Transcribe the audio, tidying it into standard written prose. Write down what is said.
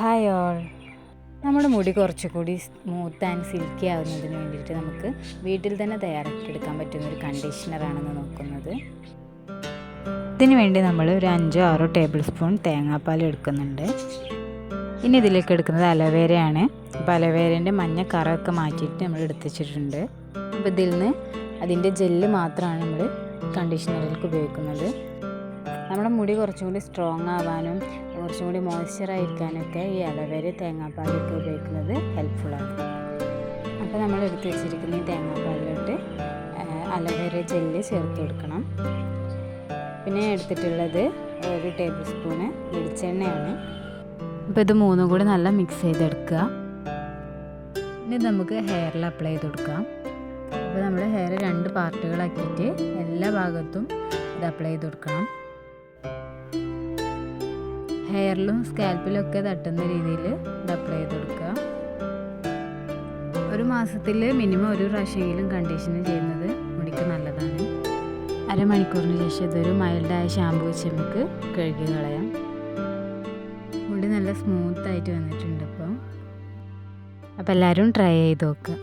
Hi all. നമ്മുടെ മുടി കുറച്ചുകൂടി സ്മൂത്ത് ആൻഡ് സിൽക്കി ആവുന്നതിന് വേണ്ടിയിട്ട് നമുക്ക് വീട്ടിൽ തന്നെ തയ്യാറാക്കിയെടുക്കാൻ പറ്റുന്നൊരു കണ്ടീഷണറാണെന്ന് നോക്കുന്നത്. ഇതിന് വേണ്ടി നമ്മൾ ഒരു 5-6 ടേബിൾ സ്പൂൺ തേങ്ങാപ്പാൽ എടുക്കുന്നുണ്ട്. ഇനി ഇതിലേക്ക് എടുക്കുന്നത് അലോവേരയാണ്. അപ്പോൾ അലോവേരേൻ്റെ മഞ്ഞ കറയൊക്കെ മാറ്റിയിട്ട് നമ്മൾ എടുത്ത് വെച്ചിട്ടുണ്ട്. അപ്പോൾ ഇതിൽ നിന്ന് അതിൻ്റെ ജെല്ല് മാത്രമാണ് നമ്മൾ കണ്ടീഷണറിലേക്ക് ഉപയോഗിക്കുന്നത്. നമ്മുടെ മുടി കുറച്ചും കൂടി സ്ട്രോങ് ആവാനും കുറച്ചും കൂടി മോയ്സ്ചറായിരിക്കാനൊക്കെ ഈ അലോവേര തേങ്ങാപ്പാലൊക്കെ ഉപയോഗിക്കുന്നത് ഹെൽപ്ഫുള്ളാണ്. അപ്പോൾ നമ്മൾ എടുത്ത് വെച്ചിരിക്കുന്ന ഈ തേങ്ങാപ്പാലിലോട്ട് അലോവേര ജെല്ല് ചേർത്ത് കൊടുക്കണം. പിന്നെ എടുത്തിട്ടുള്ളത് 1 ടേബിൾ സ്പൂണ് വെളിച്ചെണ്ണയാണ്. അപ്പോൾ ഇത് മൂന്നും കൂടി നല്ല മിക്സ് ചെയ്തെടുക്കുക. ഇനി നമുക്ക് ഹെയറിൽ അപ്ലൈ ചെയ്ത് കൊടുക്കാം. അപ്പോൾ നമ്മൾ ഹെയർ 2 പാർട്ടുകളാക്കിയിട്ട് എല്ലാ ഭാഗത്തും ഇത് അപ്ലൈ ചെയ്ത് കൊടുക്കണം. ഹെയറിലും സ്കാൽപ്പിലൊക്കെ തട്ടുന്ന രീതിയിൽ ഇത് അപ്ലൈ ചെയ്ത് കൊടുക്കുക. ഒരു മാസത്തിൽ മിനിമം 1 പ്രാവശ്യമെങ്കിലും കണ്ടീഷണർ ചെയ്യുന്നത് മുടിക്ക് നല്ലതാണ്. അരമണിക്കൂറിന് ശേഷം ഇതൊരു മൈൽഡായ ഷാമ്പു വെച്ച് നമുക്ക് കഴുകി കളയാം. മുടി നല്ല സ്മൂത്തായിട്ട് വന്നിട്ടുണ്ട്. അപ്പോൾ എല്ലാവരും ട്രൈ ചെയ്ത് നോക്കുക.